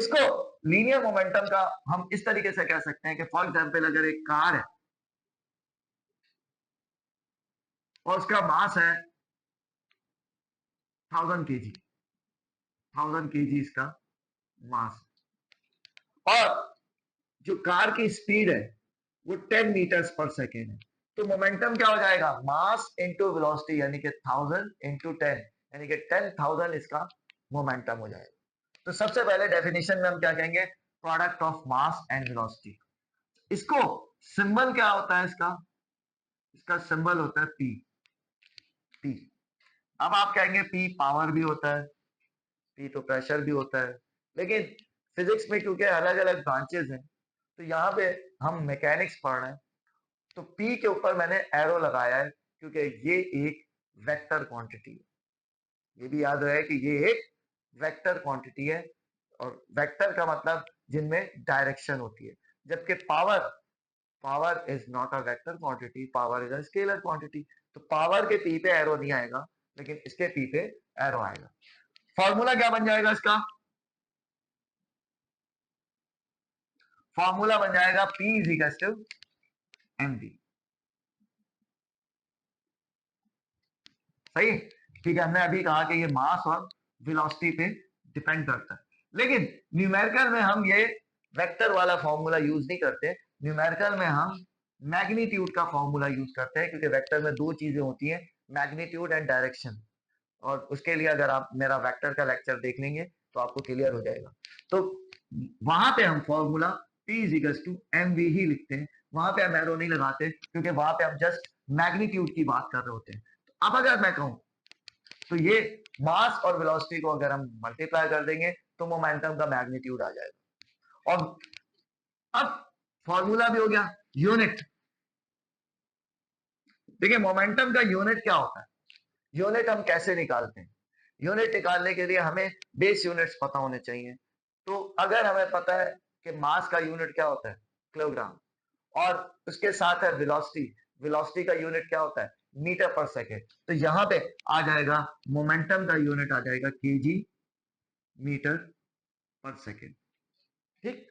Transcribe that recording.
इसको linear momentum का हम इस तरीके से कह सकते हैं कि फॉर एग्जांपल अगर एक कार है और उसका मास है 1000 kg, 1000 kg इसका मास, और जो कार की स्पीड है वो 10 मीटर्स पर सेकेंड है, तो मोमेंटम क्या हो जाएगा, मास इंटू वेलोसिटी, यानी कि 1000 इंटू 10, यानी कि 10,000 इसका मोमेंटम हो जाएगा। तो सबसे पहले डेफिनेशन में हम क्या कहेंगे, product of mass and velocity. इसको सिंबल क्या होता है इसका, इसका सिंबल होता है पी। पी, अब आप कहेंगे पी पावर भी होता है, पी तो प्रेशर भी होता है, लेकिन फिजिक्स में क्योंकि अलग अलग ब्रांचेस हैं तो यहाँ पे हम मैकेनिक्स पढ़ रहे हैं, तो पी के ऊपर मैंने एरो लगाया है क्योंकि ये एक वेक्टर क्वांटिटी है। ये भी याद रहे कि ये एक वेक्टर क्वांटिटी है, और वेक्टर का मतलब जिनमें डायरेक्शन होती है, जबकि power, power is not a vector quantity, power is a scalar quantity. तो पावर के पी पे एरो नहीं आएगा, लेकिन इसके पी पे एरो आएगा। फॉर्मूला क्या बन जाएगा इसका, फॉर्मूला बन जाएगा P is equal to mv। सही, ठीक है, हमने अभी कहा कि ये मास और वेलोसिटी पे डिपेंड करता है, लेकिन न्यूमेरिकल में हम ये वेक्टर वाला फॉर्मूला यूज नहीं करते। न्यूमेरिकल में हम मैग्नीट्यूड का फॉर्मूला यूज करते हैं, क्योंकि वेक्टर में दो चीजें होती हैं, मैग्नीट्यूड एंड डायरेक्शन, और उसके लिए अगर आप मेरा वेक्टर का लेक्चर देख लेंगे तो आपको क्लियर हो जाएगा। तो वहां पे हम formula P is equal to mv ही लिखते हैं, वहां पे हम एरो नहीं लगाते, क्योंकि वहां पे हम जस्ट मैग्नीट्यूड की बात कर रहे होते हैं। अब अगर मैं कहूं तो ये मास और वेलोसिटी को अगर हम मल्टीप्लाई कर देंगे तो मोमेंटम का मैग्नीट्यूड आ जाएगा। और अब फॉर्मूला भी हो गया, यूनिट। देखिए मोमेंटम का यूनिट क्या होता है, यूनिट हम कैसे निकालते हैं, यूनिट निकालने के लिए हमें बेस यूनिट्स पता होने चाहिए। तो अगर हमें पता है कि मास का यूनिट क्या होता है, किलोग्राम, और उसके साथ है वेलोसिटी, वेलोसिटी का यूनिट क्या होता है, मीटर पर सेकेंड, तो यहां पे आ जाएगा मोमेंटम का यूनिट आ जाएगा केजी मीटर पर सेकेंड। ठीक,